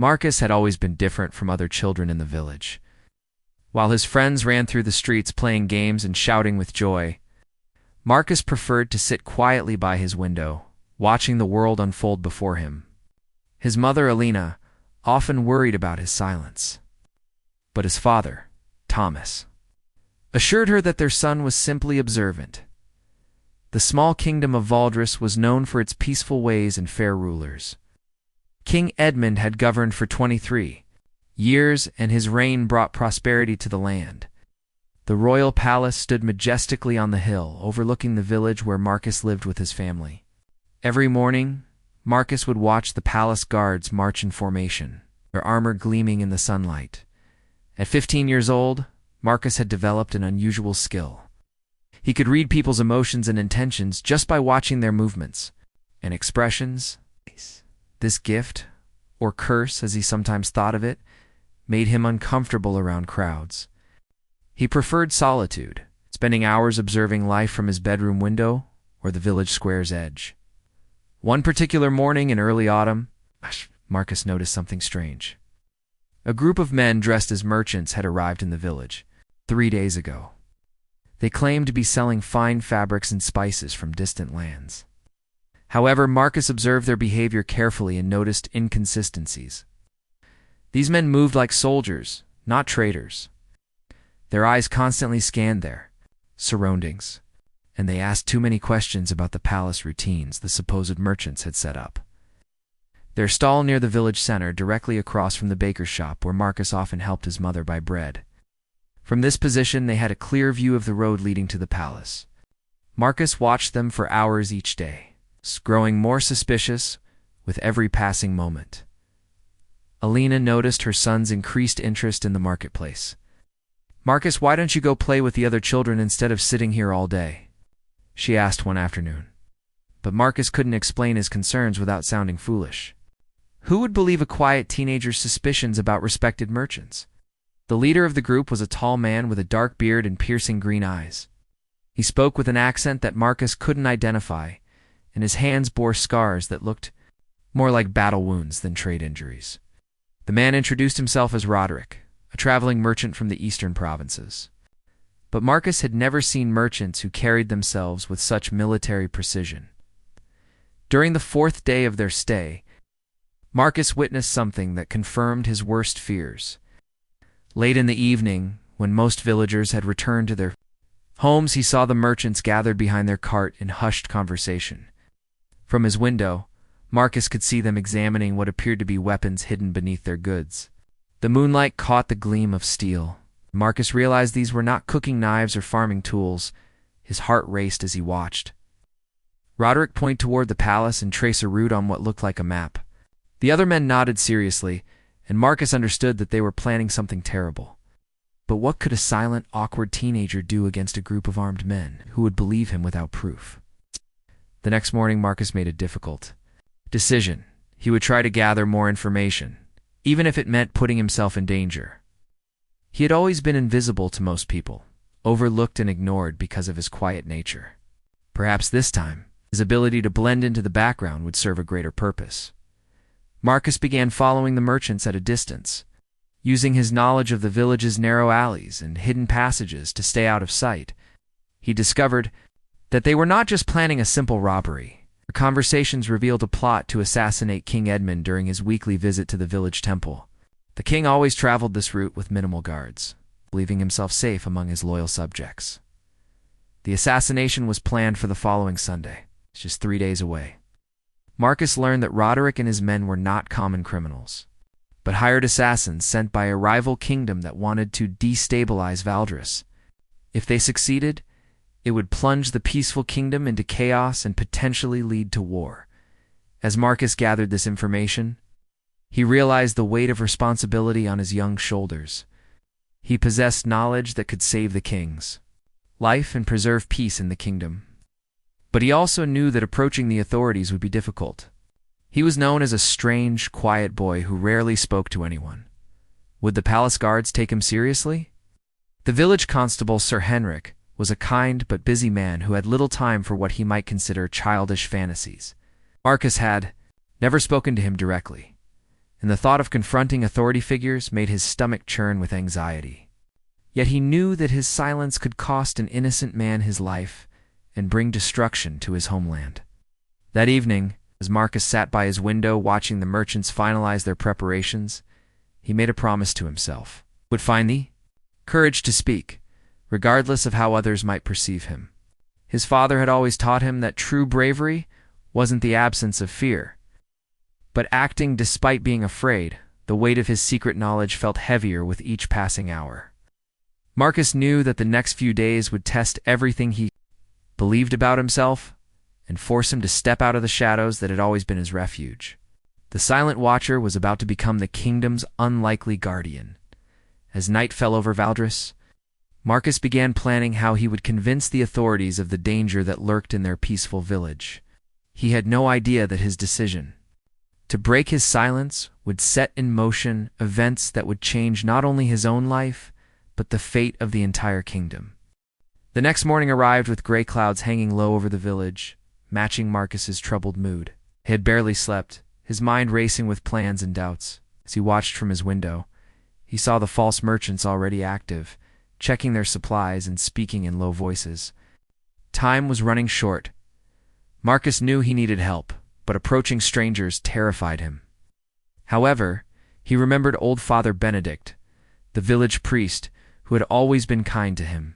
Marcus had always been different from other children in the village. While his friends ran through the streets playing games and shouting with joy, Marcus preferred to sit quietly by his window, watching the world unfold before him. His mother, Alina, often worried about his silence. But his father, Thomas, assured her that their son was simply observant. The small kingdom of Valdres was known for its peaceful ways and fair rulers. King Edmund had governed for 23 years, and his reign brought prosperity to the land. The royal palace stood majestically on the hill, overlooking the village where Marcus lived with his family. Every morning, Marcus would watch the palace guards march in formation, their armor gleaming in the sunlight. At 15 years old, Marcus had developed an unusual skill. He could read people's emotions and intentions just by watching their movements and expressions. This gift, or curse as he sometimes thought of it, made him uncomfortable around crowds. He preferred solitude, spending hours observing life from his bedroom window or the village square's edge. One particular morning in early autumn, Marcus noticed something strange. A group of men dressed as merchants had arrived in the village 3 days ago. They claimed to be selling fine fabrics and spices from distant lands. However, Marcus observed their behavior carefully and noticed inconsistencies. These men moved like soldiers, not traders. Their eyes constantly scanned their surroundings, and they asked too many questions about the palace routines the supposed merchants had set up. Their stall near the village center, directly across from the baker's shop where Marcus often helped his mother buy bread. From this position, they had a clear view of the road leading to the palace. Marcus watched them for hours each day, growing more suspicious with every passing moment. Alina noticed her son's increased interest in the marketplace. "Marcus, why don't you go play with the other children instead of sitting here all day?" she asked one afternoon. But Marcus couldn't explain his concerns without sounding foolish. Who would believe a quiet teenager's suspicions about respected merchants? The leader of the group was a tall man with a dark beard and piercing green eyes. He spoke with an accent that Marcus couldn't identify, and his hands bore scars that looked more like battle wounds than trade injuries. The man introduced himself as Roderick, a traveling merchant from the eastern provinces. But Marcus had never seen merchants who carried themselves with such military precision. During the 4th day of their stay, Marcus witnessed something that confirmed his worst fears. Late in the evening, when most villagers had returned to their homes, he saw the merchants gathered behind their cart in hushed conversation. From his window, Marcus could see them examining what appeared to be weapons hidden beneath their goods. The moonlight caught the gleam of steel. Marcus realized these were not cooking knives or farming tools. His heart raced as he watched. Roderick pointed toward the palace and traced a route on what looked like a map. The other men nodded seriously, and Marcus understood that they were planning something terrible. But what could a silent, awkward teenager do against a group of armed men who would believe him without proof? The next morning, Marcus made a difficult decision. He would try to gather more information, even if it meant putting himself in danger. He had always been invisible to most people, overlooked and ignored because of his quiet nature. Perhaps this time, his ability to blend into the background would serve a greater purpose. Marcus began following the merchants at a distance, using his knowledge of the village's narrow alleys and hidden passages to stay out of sight. He discovered that they were not just planning a simple robbery. Their conversations revealed a plot to assassinate King Edmund during his weekly visit to the village temple. The king always traveled this route with minimal guards, believing himself safe among his loyal subjects. The assassination was planned for the following Sunday, just 3 days away. Marcus learned that Roderick and his men were not common criminals, but hired assassins sent by a rival kingdom that wanted to destabilize Valdres. If they succeeded, it would plunge the peaceful kingdom into chaos and potentially lead to war. As Marcus gathered this information, he realized the weight of responsibility on his young shoulders. He possessed knowledge that could save the king's life and preserve peace in the kingdom. But he also knew that approaching the authorities would be difficult. He was known as a strange, quiet boy who rarely spoke to anyone. Would the palace guards take him seriously? The village constable, Sir Henrik, was a kind but busy man who had little time for what he might consider childish fantasies. Marcus had never spoken to him directly. and the thought of confronting authority figures made his stomach churn with anxiety. Yet he knew that his silence could cost an innocent man his life and bring destruction to his homeland. That evening, as Marcus sat by his window watching the merchants finalize their preparations, he made a promise to himself. Would find the courage to speak, regardless of how others might perceive him. His father had always taught him that true bravery wasn't the absence of fear, but acting despite being afraid. The weight of his secret knowledge felt heavier with each passing hour. Marcus knew that the next few days would test everything he believed about himself and force him to step out of the shadows that had always been his refuge. The Silent Watcher was about to become the kingdom's unlikely guardian. As night fell over Valdris, Marcus began planning how he would convince the authorities of the danger that lurked in their peaceful village. He had no idea that his decision to break his silence would set in motion events that would change not only his own life, but the fate of the entire kingdom. The next morning arrived with gray clouds hanging low over the village, matching Marcus's troubled mood. He had barely slept, his mind racing with plans and doubts. As he watched from his window, he saw the false merchants already active, checking their supplies and speaking in low voices. Time was running short. Marcus knew he needed help, but approaching strangers terrified him. However, he remembered old Father Benedict, the village priest who had always been kind to him.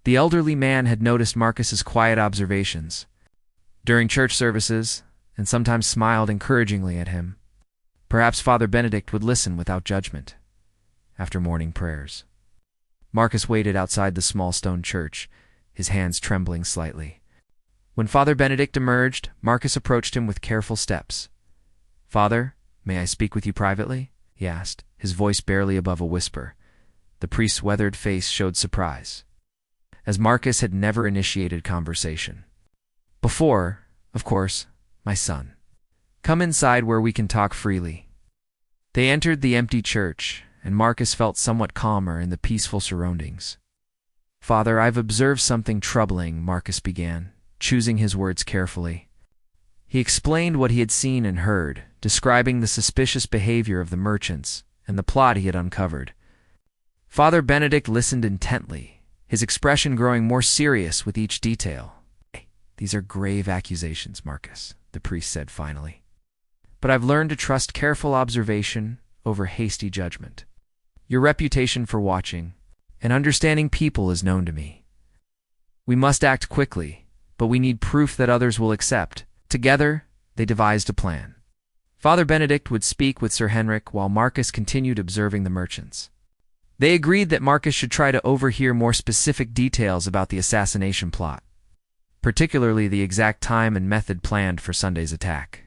The elderly man had noticed Marcus's quiet observations during church services and sometimes smiled encouragingly at him. Perhaps Father Benedict would listen without judgment. After morning prayers, Marcus waited outside the small stone church, his hands trembling slightly. When Father Benedict emerged, Marcus approached him with careful steps. "Father, may I speak with you privately?" he asked, his voice barely above a whisper. The priest's weathered face showed surprise, as Marcus had never initiated conversation before. "Of course, my son. Come inside where we can talk freely." They entered the empty church, and Marcus felt somewhat calmer in the peaceful surroundings. "Father, I've observed something troubling," Marcus began, choosing his words carefully. He explained what he had seen and heard, describing the suspicious behavior of the merchants and the plot he had uncovered. Father Benedict listened intently, his expression growing more serious with each detail. "These are grave accusations, Marcus," the priest said finally. "But I've learned to trust careful observation over hasty judgment. Your reputation for watching and understanding people is known to me. We must act quickly, but we need proof that others will accept." Together, they devised a plan. Father Benedict would speak with Sir Henrik while Marcus continued observing the merchants. They agreed that Marcus should try to overhear more specific details about the assassination plot, particularly the exact time and method planned for Sunday's attack.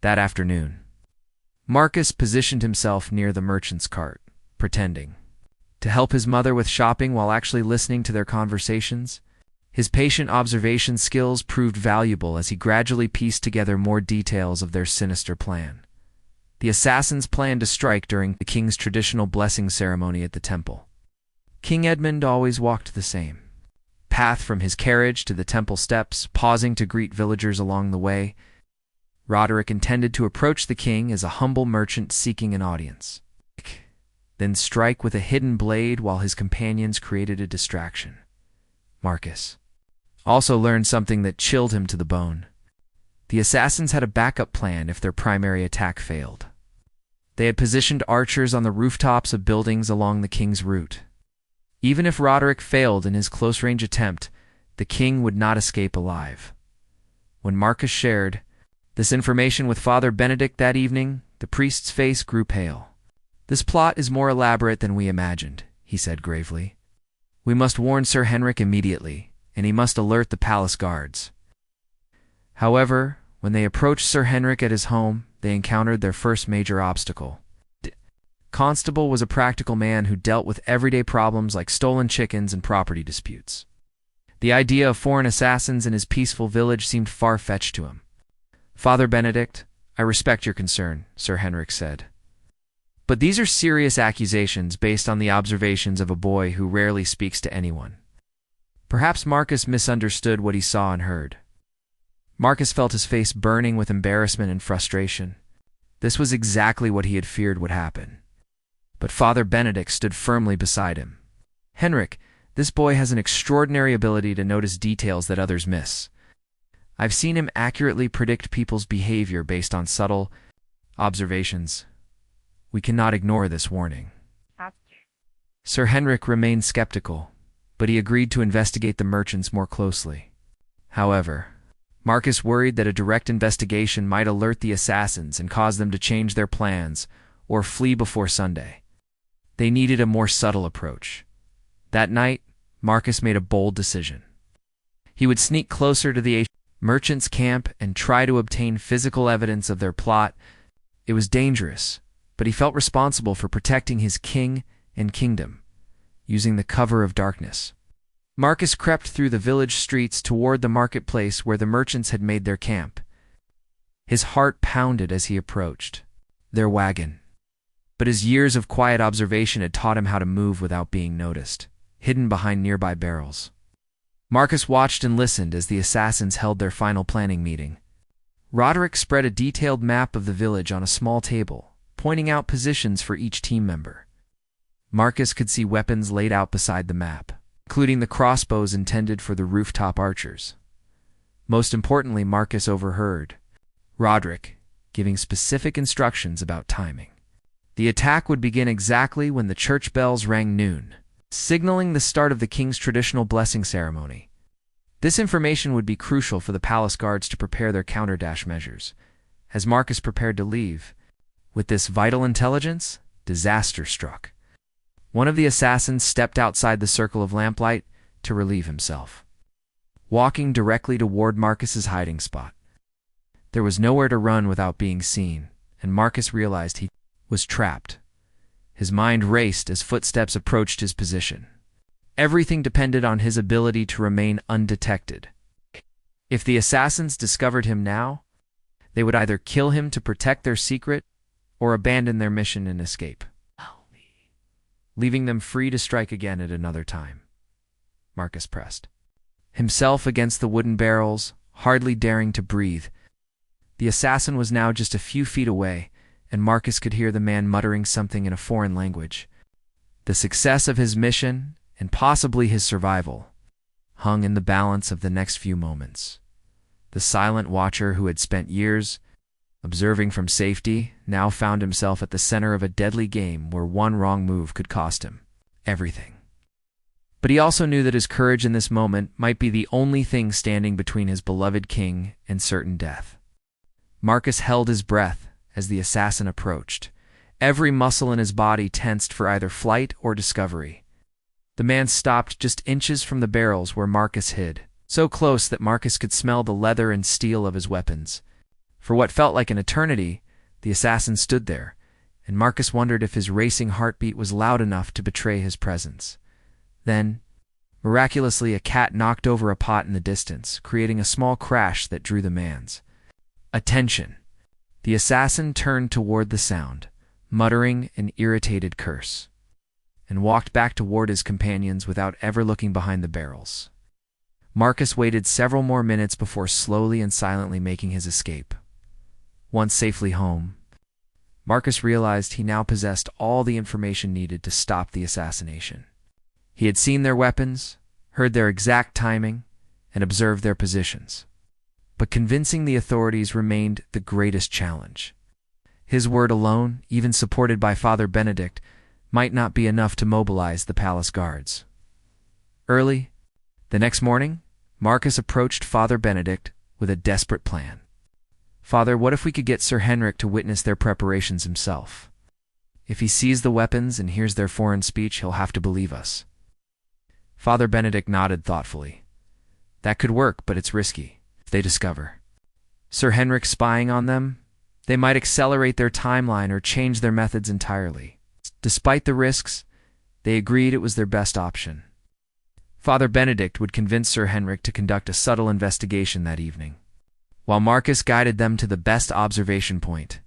That afternoon, Marcus positioned himself near the merchant's cart, pretending to help his mother with shopping while actually listening to their conversations. His patient observation skills proved valuable as he gradually pieced together more details of their sinister plan. The assassins planned to strike during the king's traditional blessing ceremony at the temple. King Edmund always walked the same path from his carriage to the temple steps, pausing to greet villagers along the way. Roderick intended to approach the king as a humble merchant seeking an audience, then strike with a hidden blade while his companions created a distraction. Marcus also learned something that chilled him to the bone. The assassins had a backup plan if their primary attack failed. They had positioned archers on the rooftops of buildings along the king's route. Even if Roderick failed in his close-range attempt, the king would not escape alive. When Marcus shared this information with Father Benedict that evening, the priest's face grew pale. "This plot is more elaborate than we imagined," he said gravely. "We must warn Sir Henrik immediately, and he must alert the palace guards." However, when they approached Sir Henrik at his home, they encountered their first major obstacle. Constable was a practical man who dealt with everyday problems like stolen chickens and property disputes. The idea of foreign assassins in his peaceful village seemed far-fetched to him. "Father Benedict, I respect your concern," Sir Henrik said. "But these are serious accusations based on the observations of a boy who rarely speaks to anyone." Perhaps Marcus misunderstood what he saw and heard. Marcus felt his face burning with embarrassment and frustration. This was exactly what he had feared would happen. But Father Benedict stood firmly beside him. "Henrik, this boy has an extraordinary ability to notice details that others miss. I've seen him accurately predict people's behavior based on subtle observations. We cannot ignore this warning." Sir Henrik remained skeptical, but he agreed to investigate the merchants more closely. However, Marcus worried that a direct investigation might alert the assassins and cause them to change their plans or flee before Sunday. They needed a more subtle approach. That night, Marcus made a bold decision. He would sneak closer to the merchants' camp and try to obtain physical evidence of their plot. It was dangerous, but he felt responsible for protecting his king and kingdom, using the cover of darkness. Marcus crept through the village streets toward the marketplace where the merchants had made their camp. His heart pounded as he approached their wagon. But his years of quiet observation had taught him how to move without being noticed, hidden behind nearby barrels. Marcus watched and listened as the assassins held their final planning meeting. Roderick spread a detailed map of the village on a small table, pointing out positions for each team member. Marcus could see weapons laid out beside the map, including the crossbows intended for the rooftop archers. Most importantly, Marcus overheard Roderick giving specific instructions about timing. The attack would begin exactly when the church bells rang noon, signaling the start of the king's traditional blessing ceremony. This information would be crucial for the palace guards to prepare their counterdash measures. As Marcus prepared to leave, with this vital intelligence, disaster struck. One of the assassins stepped outside the circle of lamplight to relieve himself, walking directly toward Marcus's hiding spot. There was nowhere to run without being seen, and Marcus realized he was trapped. His mind raced as footsteps approached his position. Everything depended on his ability to remain undetected. If the assassins discovered him now, they would either kill him to protect their secret or abandon their mission and escape, leaving them free to strike again at another time. Marcus pressed himself against the wooden barrels, hardly daring to breathe. The assassin was now just a few feet away, and Marcus could hear the man muttering something in a foreign language. The success of his mission, and possibly his survival, hung in the balance of the next few moments. The silent watcher who had spent years observing from safety now found himself at the center of a deadly game where one wrong move could cost him everything. But he also knew that his courage in this moment might be the only thing standing between his beloved king and certain death. Marcus held his breath as the assassin approached, every muscle in his body tensed for either flight or discovery. The man stopped just inches from the barrels where Marcus hid, so close that Marcus could smell the leather and steel of his weapons. For what felt like an eternity, the assassin stood there, and Marcus wondered if his racing heartbeat was loud enough to betray his presence. Then, miraculously, a cat knocked over a pot in the distance, creating a small crash that drew the man's attention. The assassin turned toward the sound, muttering an irritated curse, and walked back toward his companions without ever looking behind the barrels. Marcus waited several more minutes before slowly and silently making his escape. Once safely home, Marcus realized he now possessed all the information needed to stop the assassination. He had seen their weapons, heard their exact timing, and observed their positions. But convincing the authorities remained the greatest challenge. His word alone, even supported by Father Benedict, might not be enough to mobilize the palace guards. Early the next morning, Marcus approached Father Benedict with a desperate plan. "Father, what if we could get Sir Henrik to witness their preparations himself? If he sees the weapons and hears their foreign speech, he'll have to believe us." Father Benedict nodded thoughtfully. "That could work, but it's risky. If they discover Sir Henrik spying on them, they might accelerate their timeline or change their methods entirely. Despite the risks, they agreed it was their best option. Father Benedict would convince Sir Henrik to conduct a subtle investigation that evening, while Marcus guided them to the best observation point.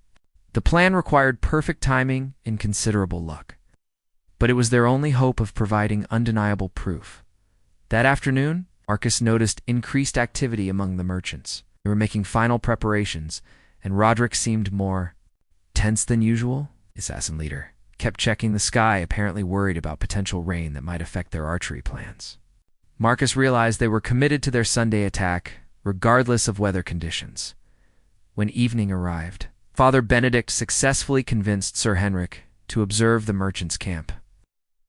The plan required perfect timing and considerable luck, but it was their only hope of providing undeniable proof. That afternoon, Marcus noticed increased activity among the merchants. They were making final preparations, and Roderick seemed more tense than usual? The assassin leader kept checking the sky, apparently worried about potential rain that might affect their archery plans. Marcus realized they were committed to their Sunday attack, regardless of weather conditions. When evening arrived, Father Benedict successfully convinced Sir Henrik to observe the merchant's camp.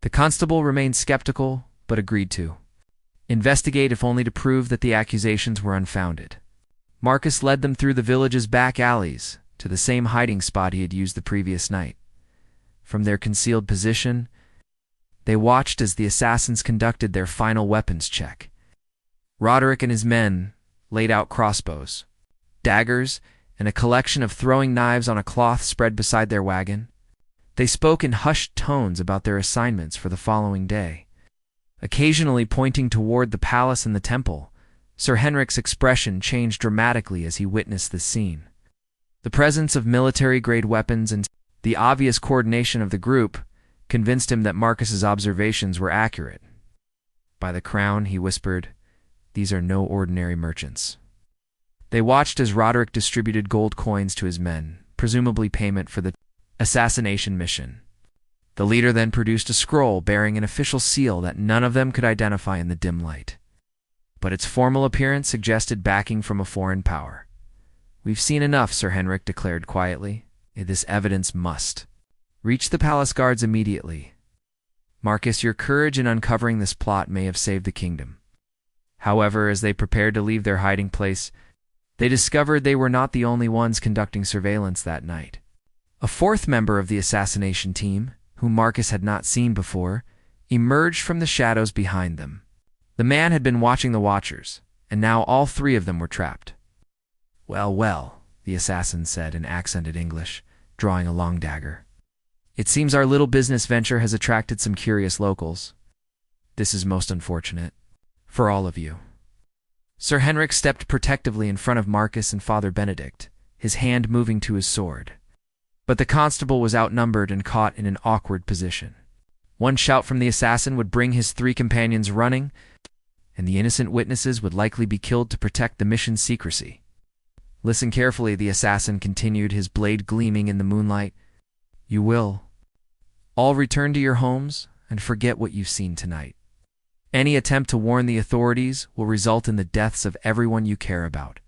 The constable remained skeptical, but agreed to investigate, if only to prove that the accusations were unfounded. Marcus led them through the village's back alleys to the same hiding spot he had used the previous night. From their concealed position, they watched as the assassins conducted their final weapons check. Roderick and his men laid out crossbows, daggers, and a collection of throwing knives on a cloth spread beside their wagon. They spoke in hushed tones about their assignments for the following day, occasionally pointing toward the palace and the temple. Sir Henrik's expression changed dramatically as he witnessed this scene. The presence of military-grade weapons and the obvious coordination of the group convinced him that Marcus's observations were accurate. "By the crown," he whispered, "these are no ordinary merchants." They watched as Roderick distributed gold coins to his men, presumably payment for the assassination mission. The leader then produced a scroll bearing an official seal that none of them could identify in the dim light, but its formal appearance suggested backing from a foreign power. "We've seen enough," Sir Henrik declared quietly. "This evidence must reach the palace guards immediately. Marcus, your courage in uncovering this plot may have saved the kingdom." However, as they prepared to leave their hiding place, they discovered they were not the only ones conducting surveillance that night. A fourth member of the assassination team, whom Marcus had not seen before, emerged from the shadows behind them. The man had been watching the watchers, and now all three of them were trapped. "Well, well," the assassin said in accented English, drawing a long dagger. "It seems our little business venture has attracted some curious locals. This is most unfortunate for all of you." Sir Henrik stepped protectively in front of Marcus and Father Benedict, his hand moving to his sword. But the constable was outnumbered and caught in an awkward position. One shout from the assassin would bring his three companions running, and the innocent witnesses would likely be killed to protect the mission's secrecy. "Listen carefully," the assassin continued, his blade gleaming in the moonlight. "You will all return to your homes and forget what you've seen tonight. Any attempt to warn the authorities will result in the deaths of everyone you care about.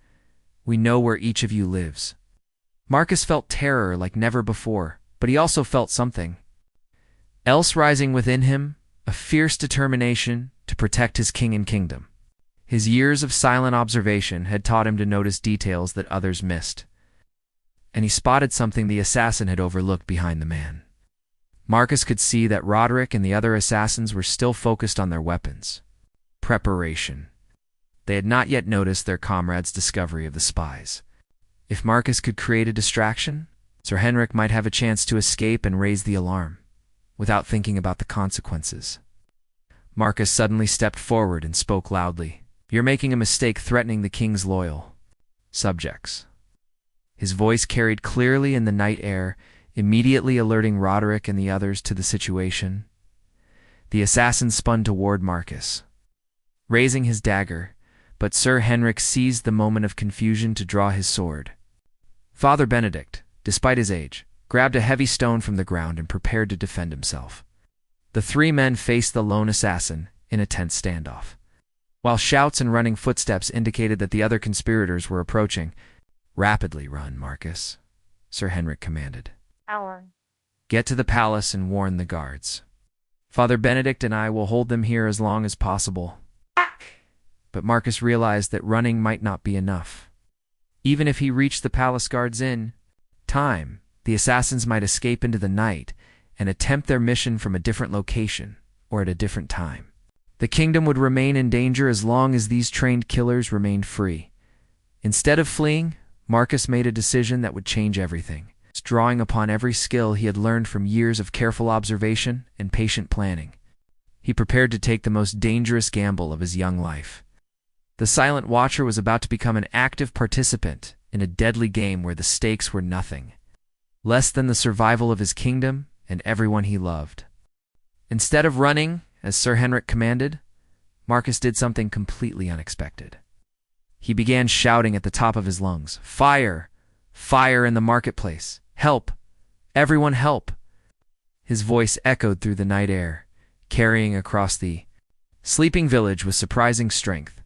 We know where each of you lives." Marcus felt terror like never before, but he also felt something else rising within him, a fierce determination to protect his king and kingdom. His years of silent observation had taught him to notice details that others missed, and he spotted something the assassin had overlooked behind the man. Marcus could see that Roderick and the other assassins were still focused on their weapons. Preparation. They had not yet noticed their comrades' discovery of the spies. If Marcus could create a distraction, Sir Henrik might have a chance to escape and raise the alarm, without thinking about the consequences. Marcus suddenly stepped forward and spoke loudly. "You're making a mistake threatening the king's loyal subjects." His voice carried clearly in the night air, immediately alerting Roderick and the others to the situation. The assassin spun toward Marcus, raising his dagger, but Sir Henrik seized the moment of confusion to draw his sword. Father Benedict, despite his age, grabbed a heavy stone from the ground and prepared to defend himself. The three men faced the lone assassin in a tense standoff. While shouts and running footsteps indicated that the other conspirators were approaching. "Rapidly run, Marcus," Sir Henrik commanded. "Get to the palace and warn the guards. Father Benedict and I will hold them here as long as possible." But Marcus realized that running might not be enough. Even if he reached the palace guards in time, the assassins might escape into the night and attempt their mission from a different location or at a different time. The kingdom would remain in danger as long as these trained killers remained free. Instead of fleeing, Marcus made a decision that would change everything, drawing upon every skill he had learned from years of careful observation and patient planning. He prepared to take the most dangerous gamble of his young life. The Silent Watcher was about to become an active participant in a deadly game where the stakes were nothing less than the survival of his kingdom and everyone he loved. Instead of running, as Sir Henrik commanded, Marcus did something completely unexpected. He began shouting at the top of his lungs, "Fire! Fire in the marketplace! Help! Everyone help! His voice echoed through the night air, carrying across the sleeping village with surprising strength.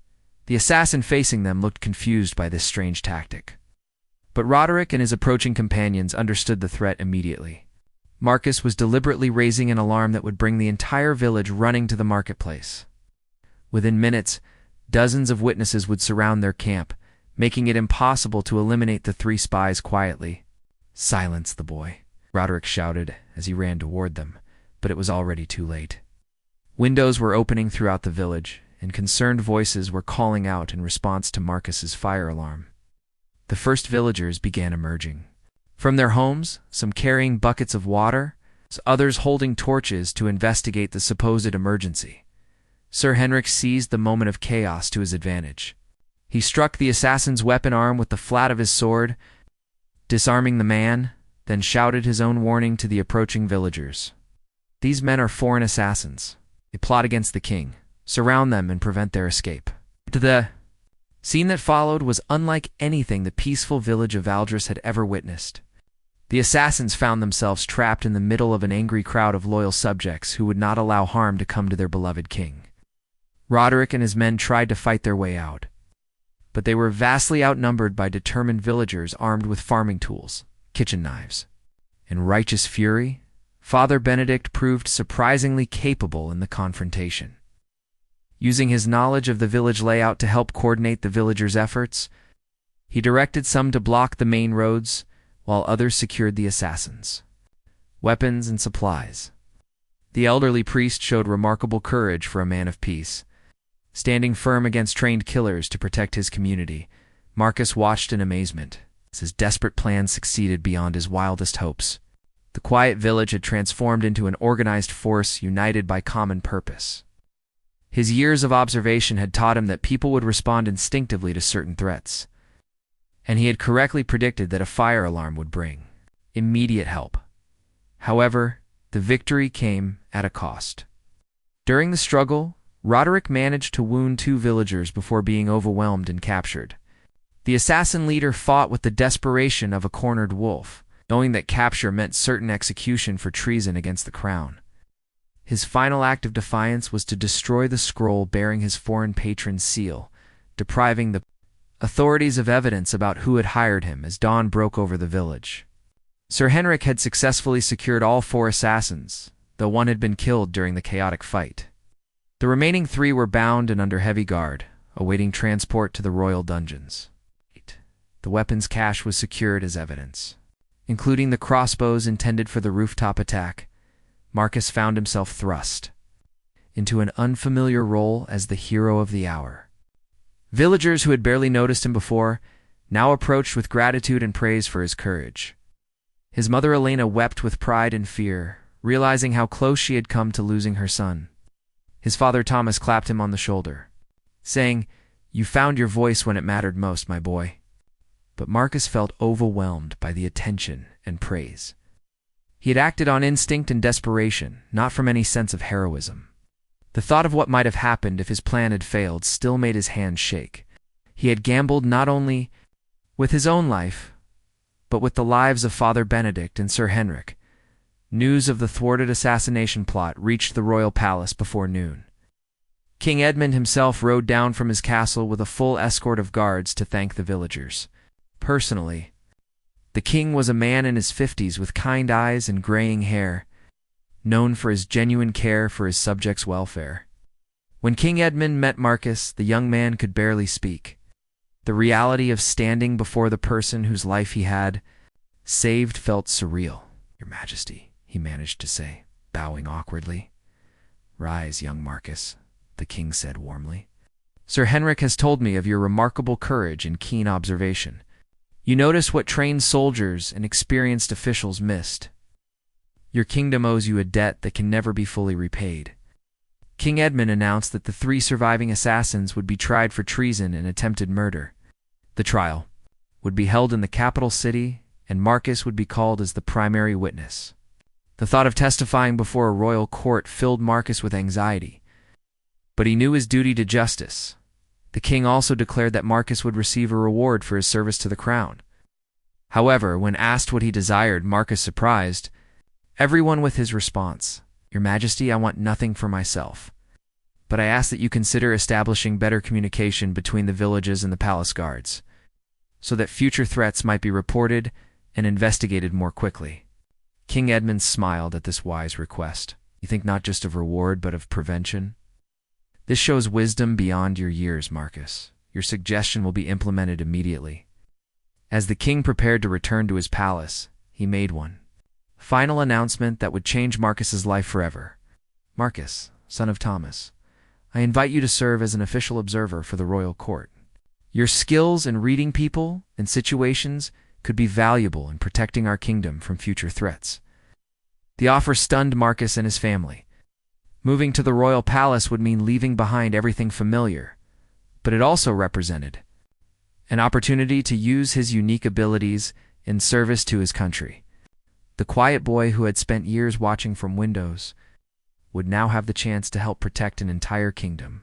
The assassin facing them looked confused by this strange tactic. But Roderick and his approaching companions understood the threat immediately. Marcus was deliberately raising an alarm that would bring the entire village running to the marketplace. Within minutes, dozens of witnesses would surround their camp, making it impossible to eliminate the three spies quietly. "Silence the boy," Roderick shouted as he ran toward them, but it was already too late. Windows were opening throughout the village, and concerned voices were calling out in response to Marcus's fire alarm. The first villagers began emerging. From their homes, some carrying buckets of water, others holding torches to investigate the supposed emergency. Sir Henrik seized the moment of chaos to his advantage. He struck the assassin's weapon arm with the flat of his sword, disarming the man, then shouted his own warning to the approaching villagers. "These men are foreign assassins. They plot against the king. Surround them and prevent their escape." The scene that followed was unlike anything the peaceful village of Valdres had ever witnessed. The assassins found themselves trapped in the middle of an angry crowd of loyal subjects who would not allow harm to come to their beloved king. Roderick and his men tried to fight their way out, but they were vastly outnumbered by determined villagers armed with farming tools, kitchen knives. In righteous fury, Father Benedict proved surprisingly capable in the confrontation. Using his knowledge of the village layout to help coordinate the villagers' efforts, he directed some to block the main roads, while others secured the assassins, weapons, and supplies. The elderly priest showed remarkable courage for a man of peace. Standing firm against trained killers to protect his community, Marcus watched in amazement as his desperate plan succeeded beyond his wildest hopes. The quiet village had transformed into an organized force united by common purpose. His years of observation had taught him that people would respond instinctively to certain threats, and he had correctly predicted that a fire alarm would bring immediate help. However, the victory came at a cost. During the struggle, Roderick managed to wound 2 villagers before being overwhelmed and captured. The assassin leader fought with the desperation of a cornered wolf, knowing that capture meant certain execution for treason against the crown. His final act of defiance was to destroy the scroll bearing his foreign patron's seal, depriving the authorities of evidence about who had hired him as dawn broke over the village. Sir Henrik had successfully secured all 4 assassins, though one had been killed during the chaotic fight. The remaining 3 were bound and under heavy guard, awaiting transport to the royal dungeons. The weapons cache was secured as evidence. Including the crossbows intended for the rooftop attack, Marcus found himself thrust into an unfamiliar role as the hero of the hour. Villagers who had barely noticed him before now approached with gratitude and praise for his courage. His mother Elena wept with pride and fear, realizing how close she had come to losing her son. His father Thomas clapped him on the shoulder, saying, "You found your voice when it mattered most, my boy." But Marcus felt overwhelmed by the attention and praise. He had acted on instinct and desperation, not from any sense of heroism. The thought of what might have happened if his plan had failed still made his hands shake. He had gambled not only with his own life, but with the lives of Father Benedict and Sir Henrik. News of the thwarted assassination plot reached the royal palace before noon. King Edmund himself rode down from his castle with a full escort of guards to thank the villagers. Personally, the king was a man in his 50s with kind eyes and graying hair, known for his genuine care for his subjects' welfare. When King Edmund met Marcus, the young man could barely speak. The reality of standing before the person whose life he had saved felt surreal. "Your Majesty," he managed to say, bowing awkwardly. "Rise, young Marcus," the king said warmly. "Sir Henrik has told me of your remarkable courage and keen observation. You notice what trained soldiers and experienced officials missed. Your kingdom owes you a debt that can never be fully repaid." King Edmund announced that the 3 surviving assassins would be tried for treason and attempted murder. The trial would be held in the capital city, and Marcus would be called as the primary witness. The thought of testifying before a royal court filled Marcus with anxiety, but he knew his duty to justice. The king also declared that Marcus would receive a reward for his service to the crown. However, when asked what he desired, Marcus surprised everyone with his response, "Your Majesty, I want nothing for myself. But I ask that you consider establishing better communication between the villages and the palace guards, so that future threats might be reported and investigated more quickly." King Edmund smiled at this wise request. "You think not just of reward, but of prevention? This shows wisdom beyond your years, Marcus. Your suggestion will be implemented immediately." As the king prepared to return to his palace, he made one final announcement that would change Marcus's life forever. "Marcus, son of Thomas, I invite you to serve as an official observer for the royal court. Your skills in reading people and situations could be valuable in protecting our kingdom from future threats." The offer stunned Marcus and his family. Moving to the royal palace would mean leaving behind everything familiar, but it also represented an opportunity to use his unique abilities in service to his country. The quiet boy who had spent years watching from windows would now have the chance to help protect an entire kingdom.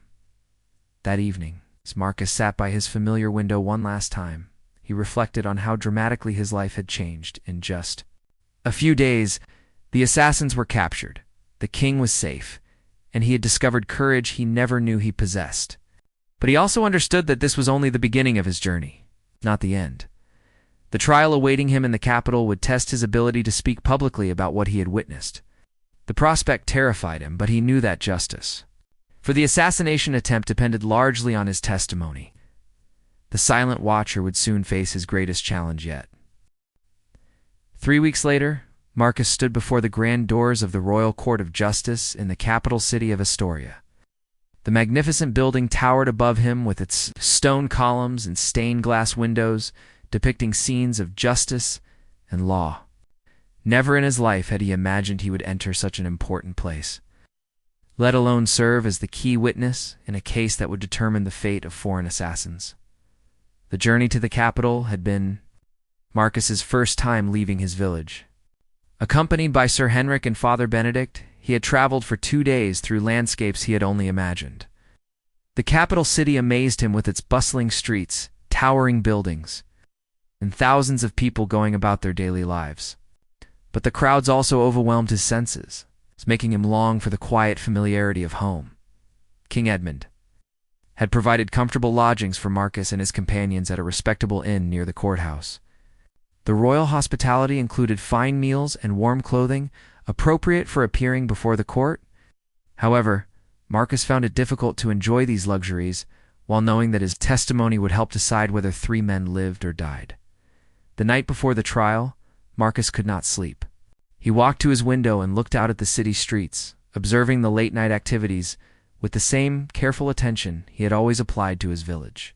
That evening, as Marcus sat by his familiar window one last time, he reflected on how dramatically his life had changed in just a few days. The assassins were captured, the king was safe, and he had discovered courage he never knew he possessed. But he also understood that this was only the beginning of his journey, not the end. The trial awaiting him in the capital would test his ability to speak publicly about what he had witnessed. The prospect terrified him, but he knew that justice for the assassination attempt depended largely on his testimony. The silent watcher would soon face his greatest challenge yet. 3 weeks later, Marcus stood before the grand doors of the Royal Court of Justice in the capital city of Astoria. The magnificent building towered above him with its stone columns and stained glass windows depicting scenes of justice and law. Never in his life had he imagined he would enter such an important place, let alone serve as the key witness in a case that would determine the fate of foreign assassins. The journey to the capital had been Marcus's first time leaving his village. Accompanied by Sir Henrik and Father Benedict, he had traveled for 2 days through landscapes he had only imagined. The capital city amazed him with its bustling streets, towering buildings, and thousands of people going about their daily lives. But the crowds also overwhelmed his senses, making him long for the quiet familiarity of home. King Edmund had provided comfortable lodgings for Marcus and his companions at a respectable inn near the courthouse. The royal hospitality included fine meals and warm clothing, appropriate for appearing before the court. However, Marcus found it difficult to enjoy these luxuries while knowing that his testimony would help decide whether 3 men lived or died. The night before the trial, Marcus could not sleep. He walked to his window and looked out at the city streets, observing the late-night activities with the same careful attention he had always applied to his village.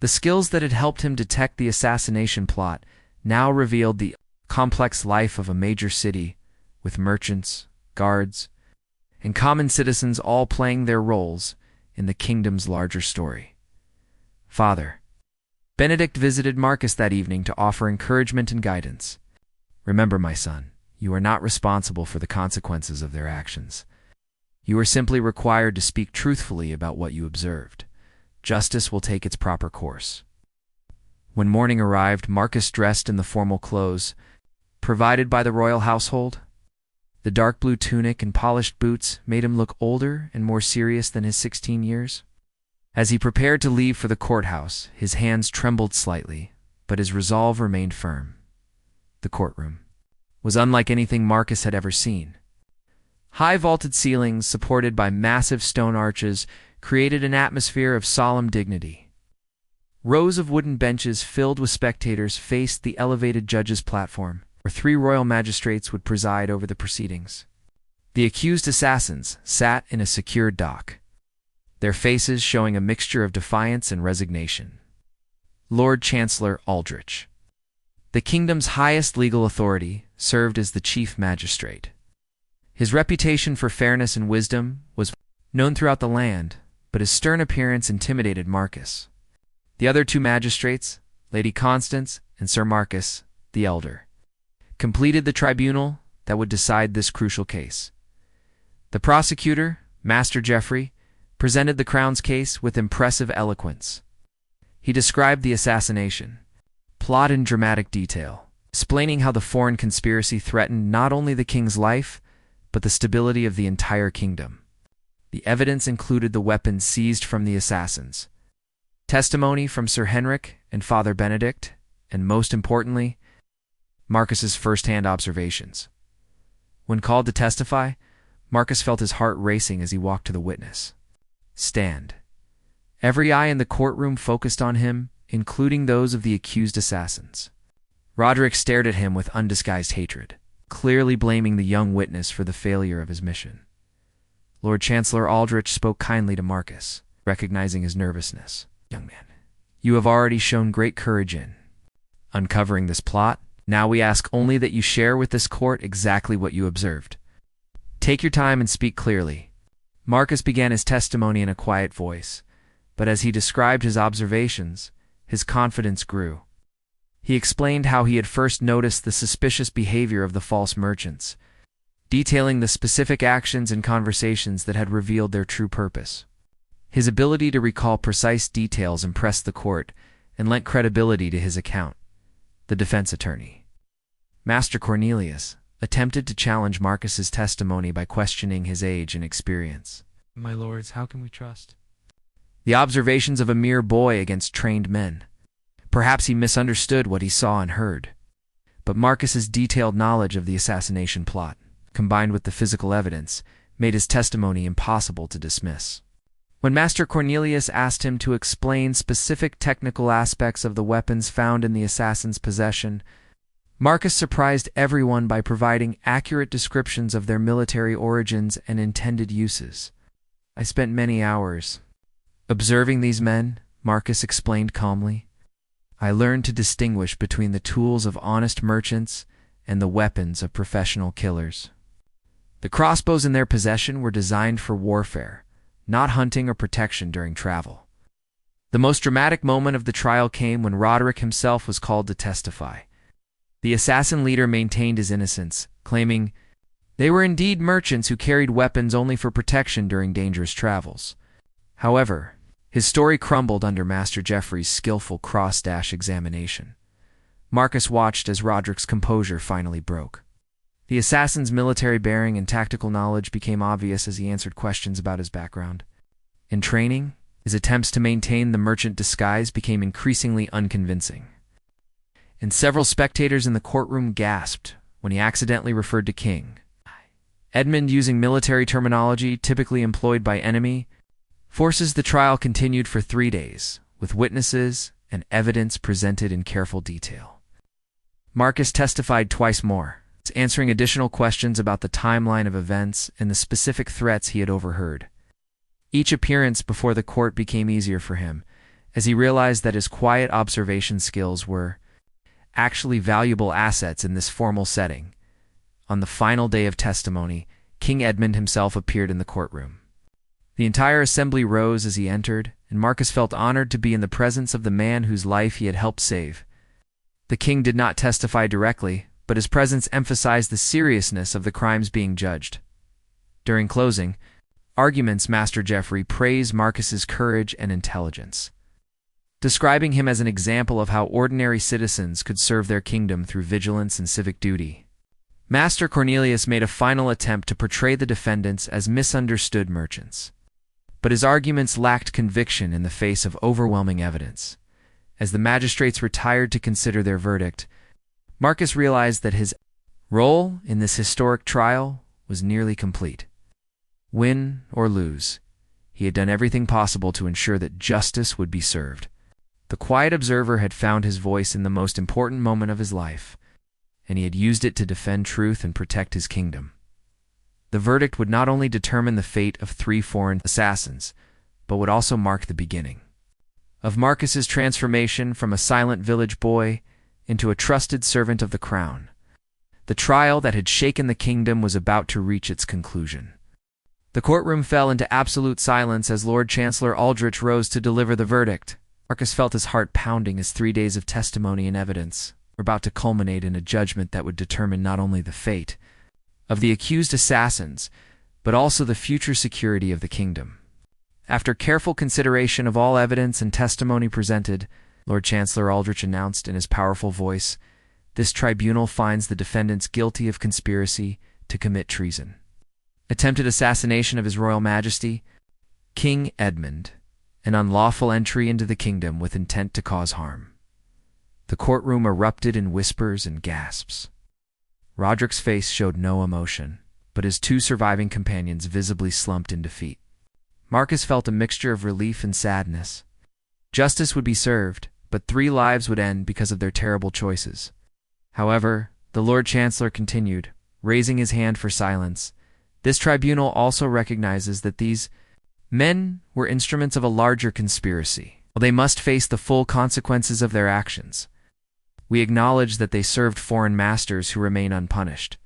The skills that had helped him detect the assassination plot now revealed the complex life of a major city, with merchants, guards, and common citizens all playing their roles in the kingdom's larger story. Father Benedict visited Marcus that evening to offer encouragement and guidance. "Remember, my son, you are not responsible for the consequences of their actions. You are simply required to speak truthfully about what you observed. Justice will take its proper course." When morning arrived, Marcus dressed in the formal clothes provided by the royal household. The dark blue tunic and polished boots made him look older and more serious than his 16 years. As he prepared to leave for the courthouse, his hands trembled slightly, but his resolve remained firm. The courtroom was unlike anything Marcus had ever seen. High vaulted ceilings, supported by massive stone arches, created an atmosphere of solemn dignity. Rows of wooden benches filled with spectators faced the elevated judge's platform, where 3 royal magistrates would preside over the proceedings. The accused assassins sat in a secured dock, their faces showing a mixture of defiance and resignation. Lord Chancellor Aldrich, the kingdom's highest legal authority, served as the chief magistrate. His reputation for fairness and wisdom was known throughout the land, but his stern appearance intimidated Marcus. The other 2 magistrates, Lady Constance and Sir Marcus, the elder, completed the tribunal that would decide this crucial case. The prosecutor, Master Geoffrey, presented the Crown's case with impressive eloquence. He described the assassination, plot in dramatic detail, explaining how the foreign conspiracy threatened not only the king's life, but the stability of the entire kingdom. The evidence included the weapons seized from the assassins, testimony from Sir Henrik and Father Benedict, and most importantly, Marcus's first-hand observations. When called to testify, Marcus felt his heart racing as he walked to the witness stand. Every eye in the courtroom focused on him, including those of the accused assassins. Roderick stared at him with undisguised hatred, clearly blaming the young witness for the failure of his mission. Lord Chancellor Aldrich spoke kindly to Marcus, recognizing his nervousness. "Young man, you have already shown great courage in uncovering this plot. Now we ask only that you share with this court exactly what you observed. Take your time and speak clearly." Marcus began his testimony in a quiet voice, but as he described his observations, his confidence grew. He explained how he had first noticed the suspicious behavior of the false merchants, detailing the specific actions and conversations that had revealed their true purpose. His ability to recall precise details impressed the court and lent credibility to his account. The defense attorney, Master Cornelius, attempted to challenge Marcus's testimony by questioning his age and experience. "My lords, how can we trust the observations of a mere boy against trained men? Perhaps he misunderstood what he saw and heard. But Marcus's detailed knowledge of the assassination plot, combined with the physical evidence, made his testimony impossible to dismiss. When Master Cornelius asked him to explain specific technical aspects of the weapons found in the assassin's possession, Marcus surprised everyone by providing accurate descriptions of their military origins and intended uses. "I spent many hours observing these men," Marcus explained calmly. "I learned to distinguish between the tools of honest merchants and the weapons of professional killers. The crossbows in their possession were designed for warfare, not hunting or protection during travel." The most dramatic moment of the trial came when Roderick himself was called to testify. The assassin leader maintained his innocence, claiming they were indeed merchants who carried weapons only for protection during dangerous travels. However, his story crumbled under Master Geoffrey's skillful cross-dash examination. Marcus watched as Roderick's composure finally broke. The assassin's military bearing and tactical knowledge became obvious as he answered questions about his background. In training, his attempts to maintain the merchant disguise became increasingly unconvincing. And several spectators in the courtroom gasped when he accidentally referred to King Edmund using military terminology typically employed by enemy forces. The trial continued for 3 days, with witnesses and evidence presented in careful detail. Marcus testified twice more, answering additional questions about the timeline of events and the specific threats he had overheard. Each appearance before the court became easier for him, as he realized that his quiet observation skills were actually valuable assets in this formal setting. On the final day of testimony, King Edmund himself appeared in the courtroom. The entire assembly rose as he entered, and Marcus felt honored to be in the presence of the man whose life he had helped save. The king did not testify directly, but his presence emphasized the seriousness of the crimes being judged. During closing arguments, Master Geoffrey praised Marcus's courage and intelligence, describing him as an example of how ordinary citizens could serve their kingdom through vigilance and civic duty. Master Cornelius made a final attempt to portray the defendants as misunderstood merchants, but his arguments lacked conviction in the face of overwhelming evidence. As the magistrates retired to consider their verdict, Marcus realized that his role in this historic trial was nearly complete. Win or lose, he had done everything possible to ensure that justice would be served. The quiet observer had found his voice in the most important moment of his life, and he had used it to defend truth and protect his kingdom. The verdict would not only determine the fate of 3 foreign assassins, but would also mark the beginning of Marcus's transformation from a silent village boy into a trusted servant of the crown. The trial that had shaken the kingdom was about to reach its conclusion. The courtroom fell into absolute silence as Lord Chancellor Aldrich rose to deliver the verdict. Marcus felt his heart pounding as 3 days of testimony and evidence were about to culminate in a judgment that would determine not only the fate of the accused assassins, but also the future security of the kingdom. After careful consideration of all evidence and testimony presented, Lord Chancellor Aldrich announced in his powerful voice. This tribunal finds the defendants guilty of conspiracy to commit treason, attempted assassination of His Royal Majesty, King Edmund, an unlawful entry into the kingdom with intent to cause harm. The courtroom erupted in whispers and gasps. Roderick's face showed no emotion, but his two surviving companions visibly slumped in defeat. Marcus felt a mixture of relief and sadness. Justice would be served, but 3 lives would end because of their terrible choices. However, the Lord Chancellor continued, raising his hand for silence. This tribunal also recognizes that these men were instruments of a larger conspiracy. They must face the full consequences of their actions. We acknowledge that they served foreign masters who remain unpunished.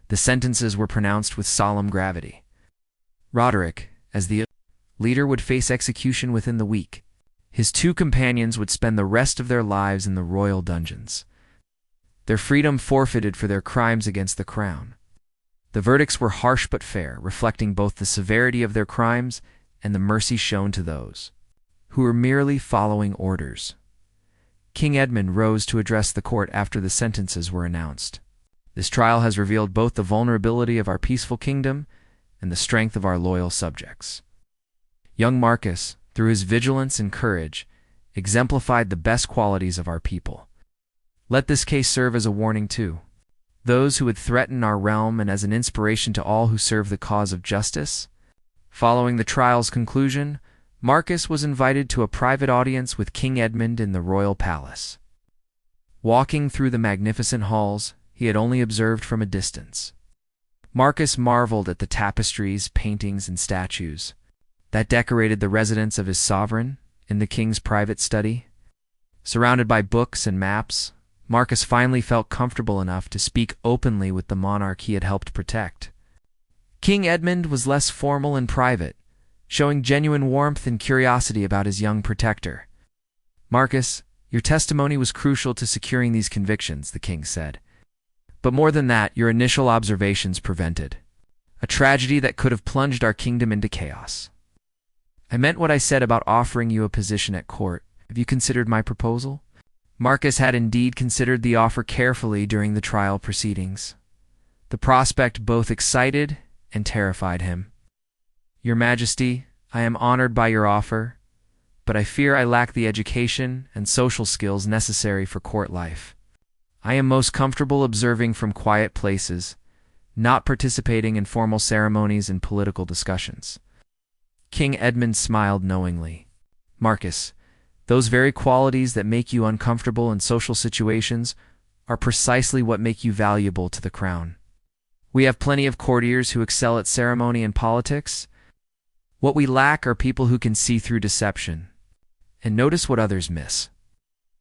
The sentences were pronounced with solemn gravity. Roderick, as the leader, would face execution within the week. His 2 companions would spend the rest of their lives in the royal dungeons, their freedom forfeited for their crimes against the crown. The verdicts were harsh but fair, reflecting both the severity of their crimes and the mercy shown to those who were merely following orders. King Edmund rose to address the court after the sentences were announced. This trial has revealed both the vulnerability of our peaceful kingdom and the strength of our loyal subjects. Young Marcus, through his vigilance and courage, exemplified the best qualities of our people. Let this case serve as a warning to those who would threaten our realm and as an inspiration to all who serve the cause of justice. Following the trial's conclusion, Marcus was invited to a private audience with King Edmund in the royal palace. Walking through the magnificent halls he had only observed from a distance, Marcus marveled at the tapestries, paintings, and statues that decorated the residence of his sovereign in the king's private study. Surrounded by books and maps, Marcus finally felt comfortable enough to speak openly with the monarch he had helped protect. King Edmund was less formal and private, showing genuine warmth and curiosity about his young protector. "Marcus, your testimony was crucial to securing these convictions," the king said. "But more than that, your initial observations prevented a tragedy that could have plunged our kingdom into chaos. I meant what I said about offering you a position at court. Have you considered my proposal?" Marcus had indeed considered the offer carefully during the trial proceedings. The prospect both excited and terrified him. "Your Majesty, I am honored by your offer, but I fear I lack the education and social skills necessary for court life. I am most comfortable observing from quiet places, not participating in formal ceremonies and political discussions." King Edmund smiled knowingly. "Marcus, those very qualities that make you uncomfortable in social situations are precisely what make you valuable to the crown. We have plenty of courtiers who excel at ceremony and politics. What we lack are people who can see through deception and notice what others miss."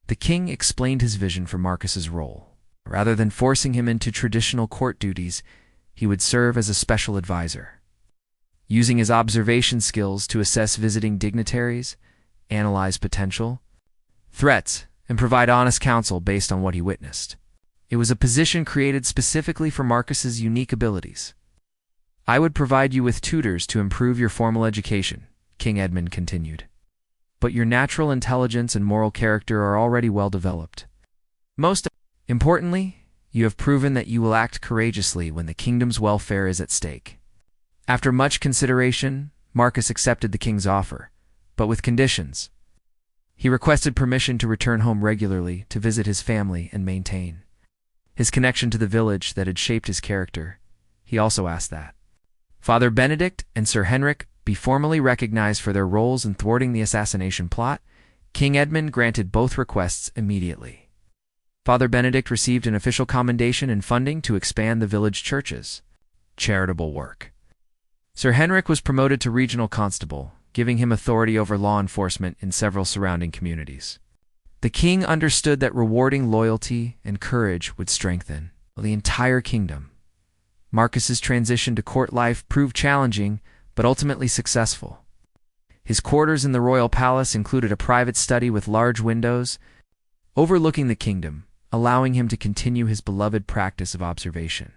The king explained his vision for Marcus's role. Rather than forcing him into traditional court duties, he would serve as a special advisor, using his observation skills to assess visiting dignitaries, analyze potential threats, and provide honest counsel based on what he witnessed. It was a position created specifically for Marcus's unique abilities. "I would provide you with tutors to improve your formal education," King Edmund continued. "But your natural intelligence and moral character are already well developed. Most importantly, you have proven that you will act courageously when the kingdom's welfare is at stake." After much consideration, Marcus accepted the king's offer, but with conditions. He requested permission to return home regularly to visit his family and maintain his connection to the village that had shaped his character. He also asked that Father Benedict and Sir Henrik be formally recognized for their roles in thwarting the assassination plot. King Edmund granted both requests immediately. Father Benedict received an official commendation and funding to expand the village church's charitable work. Sir Henrik was promoted to regional constable, giving him authority over law enforcement in several surrounding communities. The king understood that rewarding loyalty and courage would strengthen the entire kingdom. Marcus's transition to court life proved challenging, but ultimately successful. His quarters in the royal palace included a private study with large windows overlooking the kingdom, allowing him to continue his beloved practice of observation.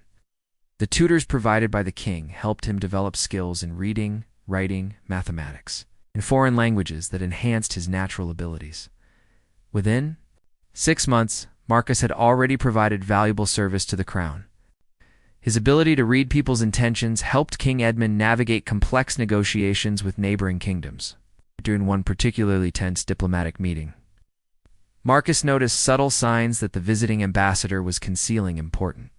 The tutors provided by the king helped him develop skills in reading, writing, mathematics, and foreign languages that enhanced his natural abilities. Within 6 months, Marcus had already provided valuable service to the crown. His ability to read people's intentions helped King Edmund navigate complex negotiations with neighboring kingdoms. During one particularly tense diplomatic meeting, Marcus noticed subtle signs that the visiting ambassador was concealing important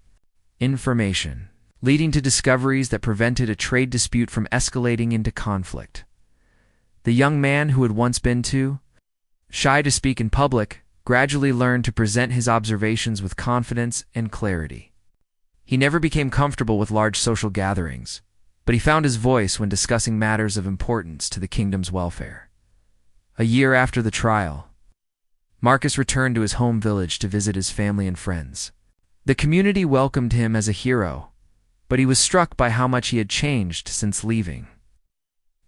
information, leading to discoveries that prevented a trade dispute from escalating into conflict. The young man, who had once been too shy to speak in public, gradually learned to present his observations with confidence and clarity. He never became comfortable with large social gatherings, but he found his voice when discussing matters of importance to the kingdom's welfare. A year after the trial, Marcus returned to his home village to visit his family and friends. The community welcomed him as a hero, but he was struck by how much he had changed since leaving.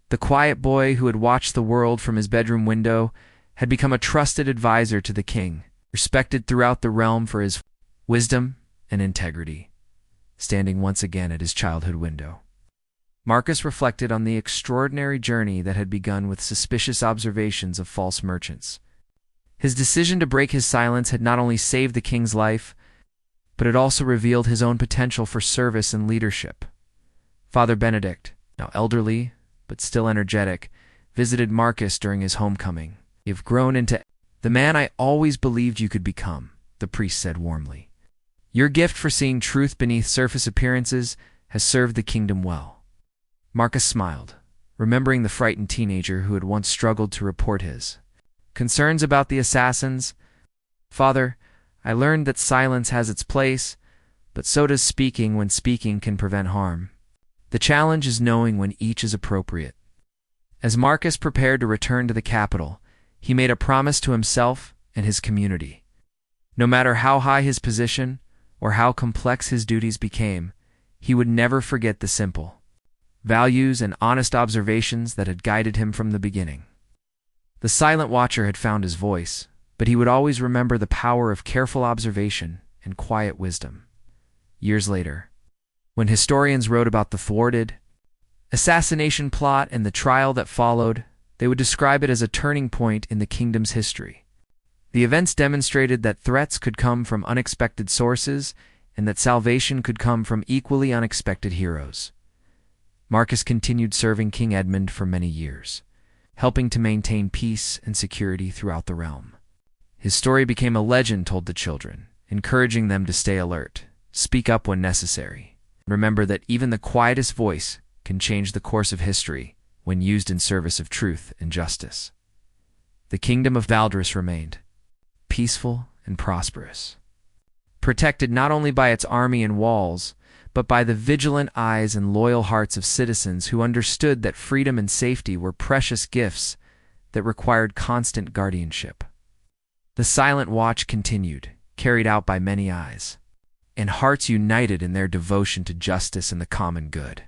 The quiet boy who had watched the world from his bedroom window had become a trusted advisor to the king, respected throughout the realm for his wisdom and integrity. Standing once again at his childhood window, Marcus reflected on the extraordinary journey that had begun with suspicious observations of false merchants. His decision to break his silence had not only saved the king's life, but it also revealed his own potential for service and leadership. Father Benedict, now elderly but still energetic, visited Marcus during his homecoming. "You've grown into the man I always believed you could become," the priest said warmly. "Your gift for seeing truth beneath surface appearances has served the kingdom well." Marcus smiled, remembering the frightened teenager who had once struggled to report his concerns about the assassins. "Father, I learned that silence has its place, but so does speaking when speaking can prevent harm. The challenge is knowing when each is appropriate." As Marcus prepared to return to the capital, he made a promise to himself and his community. No matter how high his position or how complex his duties became, he would never forget the simple values and honest observations that had guided him from the beginning. The silent watcher had found his voice, but he would always remember the power of careful observation and quiet wisdom. Years later, when historians wrote about the thwarted assassination plot and the trial that followed, they would describe it as a turning point in the kingdom's history. The events demonstrated that threats could come from unexpected sources and that salvation could come from equally unexpected heroes. Marcus continued serving King Edmund for many years, helping to maintain peace and security throughout the realm. His story became a legend told to children, encouraging them to stay alert, speak up when necessary, and remember that even the quietest voice can change the course of history when used in service of truth and justice. The kingdom of Thunderous remained peaceful and prosperous, protected not only by its army and walls, but by the vigilant eyes and loyal hearts of citizens who understood that freedom and safety were precious gifts that required constant guardianship. The silent watch continued, carried out by many eyes, and hearts united in their devotion to justice and the common good.